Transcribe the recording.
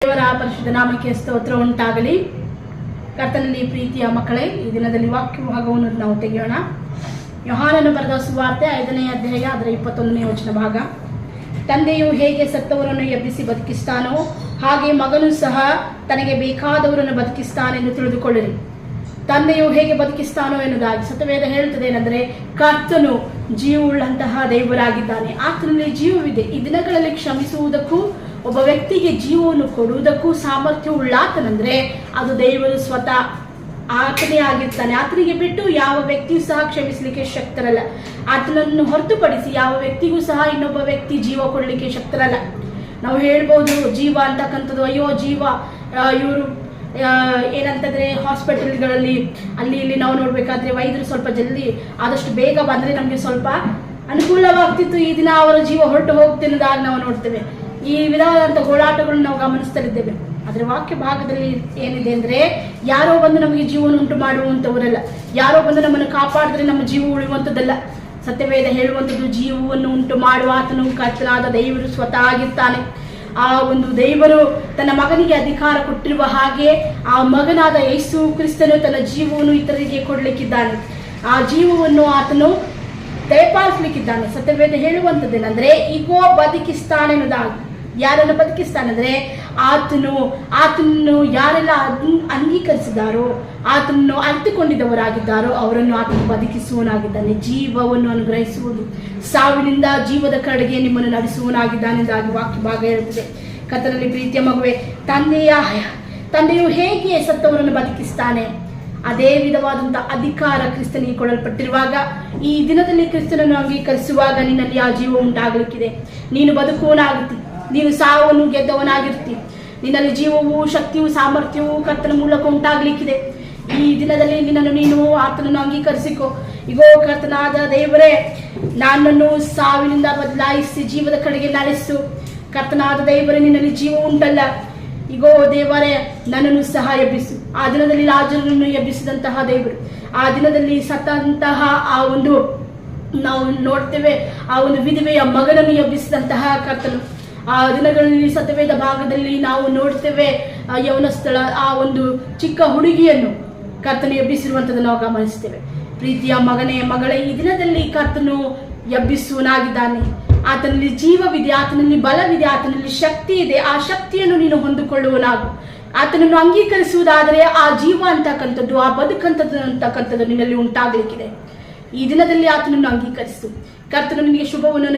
ದೇವರ ಪರಿಶುದ್ಧ ನಾಮಕ್ಕೆ ಸ್ತೋತ್ರ ಉಂಟಾಗಲಿ. ಕರ್ತನಲ್ಲಿ ಪ್ರೀತಿಯ ಮಕ್ಕಳೇ, ಈ ದಿನದಲ್ಲಿ ವಾಕ್ಯ ಭಾಗವನ್ನು ನಾವು ತೆಗೆಯೋಣ. ಯೋಹಾನನು ಬರೆದ ಸುವಾರ್ತೆ 5ನೇ ಅಧ್ಯಾಯ ಅದರ 21ನೇ ವಚನ ಭಾಗ. ತಂದೆಯು ಹೇಗೆ ಸತ್ತವರನ್ನು ಎಬ್ಬಿಸಿ ಬದುಕಿಸ್ತಾನೋ ಹಾಗೆ ಮಗನು ಸಹ ತನಗೆ ಬೇಕಾದವರನ್ನು ಬದುಕಿಸ್ತಾನೆಂದು ತಿಳಿದುಕೊಳ್ಳಿರಿ. ತಂದೆಯು ಹೇಗೆ ಬದುಕಿಸ್ತಾನೋ ಎನ್ನುವುದಾಗಿ ಸತ್ಯವೇದ ಹೇಳುತ್ತದೆ. ಏನಂದರೆ ಕರ್ತನು ಜೀವವುಳ್ಳಂತಹ ದೇವರಾಗಿದ್ದಾನೆ, ಆತನಲ್ಲಿ ಜೀವವಿದೆ. ಈ ದಿನಗಳಲ್ಲಿ ಕ್ಷಮಿಸುವುದಕ್ಕೂ ಒಬ್ಬ ವ್ಯಕ್ತಿಗೆ ಜೀವವನ್ನು ಕೊಡುವುದಕ್ಕೂ ಸಾಮರ್ಥ್ಯ ಉಳ್ಳಾತನಂದ್ರೆ ಅದು ದೇವರು ಸ್ವತಃ ಆತನೇ ಆಗಿರ್ತಾನೆ. ಆತನಿಗೆ ಬಿಟ್ಟು ಯಾವ ವ್ಯಕ್ತಿಯೂ ಸಹ ಕ್ಷಮಿಸಲಿಕ್ಕೆ ಶಕ್ತರಲ್ಲ. ಆತನನ್ನು ಹೊರತುಪಡಿಸಿ ಯಾವ ವ್ಯಕ್ತಿಗೂ ಸಹ ಇನ್ನೊಬ್ಬ ವ್ಯಕ್ತಿ ಜೀವ ಕೊಡಲಿಕ್ಕೆ ಶಕ್ತರಲ್ಲ. ನಾವು ಹೇಳ್ಬೋದು ಜೀವ ಅಂತಕ್ಕಂಥದ್ದು, ಅಯ್ಯೋ ಜೀವ, ಇವರು ಏನಂತಂದ್ರೆ ಹಾಸ್ಪಿಟಲ್ಗಳಲ್ಲಿ ಅಲ್ಲಿ ಇಲ್ಲಿ ನಾವು ನೋಡ್ಬೇಕಾದ್ರೆ ವೈದ್ಯರು ಸ್ವಲ್ಪ ಜಲ್ದಿ ಆದಷ್ಟು ಬೇಗ ಬಂದ್ರೆ ನಮಗೆ ಸ್ವಲ್ಪ ಅನುಕೂಲವಾಗ್ತಿತ್ತು. ಈ ದಿನ ಅವರ ಜೀವ ಹೊರಟು ಹೋಗ್ತಿನ್ನೋದಾಗಿ ನಾವು ನೋಡ್ತೇವೆ. ಈ ವಿಧವಾದಂಥ ಗೋಳಾಟಗಳನ್ನು ನಾವು ಗಮನಿಸ್ತಲಿದ್ದೇವೆ. ಅದರ ವಾಕ್ಯ ಭಾಗದಲ್ಲಿ ಏನಿದೆ ಅಂದ್ರೆ, ಯಾರೋ ಬಂದು ನಮಗೆ ಜೀವನ ಉಂಟು ಮಾಡುವಂಥವರಲ್ಲ, ಯಾರೋ ಬಂದು ನಮ್ಮನ್ನು ಕಾಪಾಡಿದ್ರೆ ನಮ್ಮ ಜೀವ ಉಳಿಯುವಂಥದ್ದಲ್ಲ. ಸತ್ಯವೇದ ಹೇಳುವಂಥದ್ದು ಜೀವವನ್ನು ಉಂಟು ಮಾಡುವ ಆತನು ಕರ್ತನಾದ ದೇವರು ಸ್ವತಃ ಆಗಿರ್ತಾನೆ. ಆ ಒಂದು ದೇವರು ತನ್ನ ಮಗನಿಗೆ ಅಧಿಕಾರ ಕೊಟ್ಟಿರುವ ಹಾಗೆ ಆ ಮಗನಾದ ಯೇಸು ಕ್ರಿಸ್ತನು ತನ್ನ ಜೀವವನ್ನು ಇತರರಿಗೆ ಕೊಡ್ಲಿಕ್ಕಿದ್ದಾನೆ. ಆ ಜೀವವನ್ನು ಆತನು ದಯಪಾಲಿಸ್ಲಿಕ್ಕಿದ್ದಾನೆ. ಸತ್ಯವೇದ ಹೇಳುವಂಥದ್ದೇನೆಂದ್ರೆ, ಈಗೋ ಬದುಕಿಸ್ತಾನೆ ಅನ್ನೋದಾಗಿ. ಯಾರನ್ನು ಬದುಕಿಸ್ತಾನಂದ್ರೆ ಆತನು ಯಾರೆಲ್ಲ ಅಂಗೀಕರಿಸಿದಾರೋ, ಆತನನ್ನು ಅರ್ಥಕೊಂಡಿದ್ದವರಾಗಿದ್ದಾರೋ ಅವರನ್ನು ಆತನು ಬದುಕಿಸುವನಾಗಿದ್ದಾನೆ. ಜೀವವನ್ನು ಅನುಗ್ರಹಿಸುವುದು, ಸಾವಿನಿಂದ ಜೀವದ ಕಡೆಗೆ ನಿಮ್ಮನ್ನು ನಡೆಸುವನಾಗಿದ್ದಾನೆ ಎಂದಾಗಿ ವಾಕ್ಯ ಭಾಗ ಹೇಳುತ್ತದೆ. ಕರ್ತನಲ್ಲಿ ಪ್ರೀತಿಯ ಮಗುವೆ, ತಂದೆಯು ಹೇಗೆ ಸತ್ತವರನ್ನು ಬದುಕಿಸ್ತಾನೆ, ಅದೇ ವಿಧವಾದಂಥ ಅಧಿಕಾರ ಕ್ರಿಸ್ತನಿಗೆ ಕೊಡಲ್ಪಟ್ಟಿರುವಾಗ, ಈ ದಿನದಲ್ಲಿ ಕ್ರಿಸ್ತನನ್ನು ಅಂಗೀಕರಿಸುವಾಗ ನಿನ್ನಲ್ಲಿ ಆ ಜೀವ ಉಂಟಾಗಲಿಕ್ಕಿದೆ. ನೀನು ಬದುಕುವನಾಗುತ್ತಿ, ನೀನು ಸಾವನ್ನು ಗೆದ್ದವನಾಗಿರ್ತಿ. ನಿನ್ನಲ್ಲಿ ಜೀವವು, ಶಕ್ತಿಯು, ಸಾಮರ್ಥ್ಯವು ಕರ್ತನ ಮೂಲಕ ಉಂಟಾಗಲಿಕ್ಕಿದೆ. ಈ ದಿನದಲ್ಲಿ ನೀನು ಆತನನ್ನು ಅಂಗೀಕರಿಸಿಕೊ. ಇಗೋ ಕರ್ತನಾದ ದೇವರೇ, ನನ್ನನ್ನು ಸಾವಿನಿಂದ ಬದಲಾಯಿಸಿ ಜೀವದ ಕಡೆಗೆ ನಡೆಸು. ಕರ್ತನಾದ ದೇವರೇ, ನಿನ್ನಲ್ಲಿ ಜೀವ ಉಂಟಲ್ಲ, ಇಗೋ ದೇವರೇ ನನ್ನನ್ನು ಸಹ ಎಬ್ಬಿಸು. ಆ ದಿನದಲ್ಲಿ ಲಾಜರನನ್ನು ಎಬ್ಬಿಸಿದಂತಹ ದೇವರು, ಆ ದಿನದಲ್ಲಿ ಸತ್ತಂತಹ ಆ ಒಂದು ನಾವು ನೋಡ್ತೇವೆ, ಆ ಒಂದು ವಿಧವೆಯ ಮಗನನ್ನು ಎಬ್ಬಿಸಿದಂತಹ ಕರ್ತನು. ಆ ದಿನಗಳಲ್ಲಿ ಸತ್ಯವೇದ ಭಾಗದಲ್ಲಿ ನಾವು ನೋಡ್ತೇವೆ, ಯೌವನಸ್ಥಳ ಆ ಒಂದು ಚಿಕ್ಕ ಹುಡುಗಿಯನ್ನು ಕರ್ತನು ಎಬ್ಬಿಸಿರುವಂಥದ್ದು ನಾವು ಗಮನಿಸ್ತೇವೆ. ಪ್ರೀತಿಯ ಮಗನೇ, ಮಗಳೇ, ಈ ದಿನದಲ್ಲಿ ಕರ್ತನು ಎಬ್ಬಿಸುವನಾಗಿದ್ದಾನೆ. ಆತನಲ್ಲಿ ಜೀವವಿದೆ, ಆತನಲ್ಲಿ ಬಲವಿದೆ, ಆತನಲ್ಲಿ ಶಕ್ತಿ ಇದೆ. ಆ ಶಕ್ತಿಯನ್ನು ನೀನು ಹೊಂದಿಕೊಳ್ಳುವನಾಗು. ಆತನನ್ನು ಅಂಗೀಕರಿಸುವುದಾದರೆ ಆ ಜೀವ ಅಂತಕ್ಕಂಥದ್ದು, ಆ ಬದುಕಂಥದ್ದು ನಿನ್ನಲ್ಲಿ ಉಂಟಾಗಲಿಕ್ಕಿದೆ. ಈ ದಿನದಲ್ಲಿ ಆತನನ್ನು ಅಂಗೀಕರಿಸು. ಕರ್ತನು ನಿನಗೆ ಶುಭವನ್ನು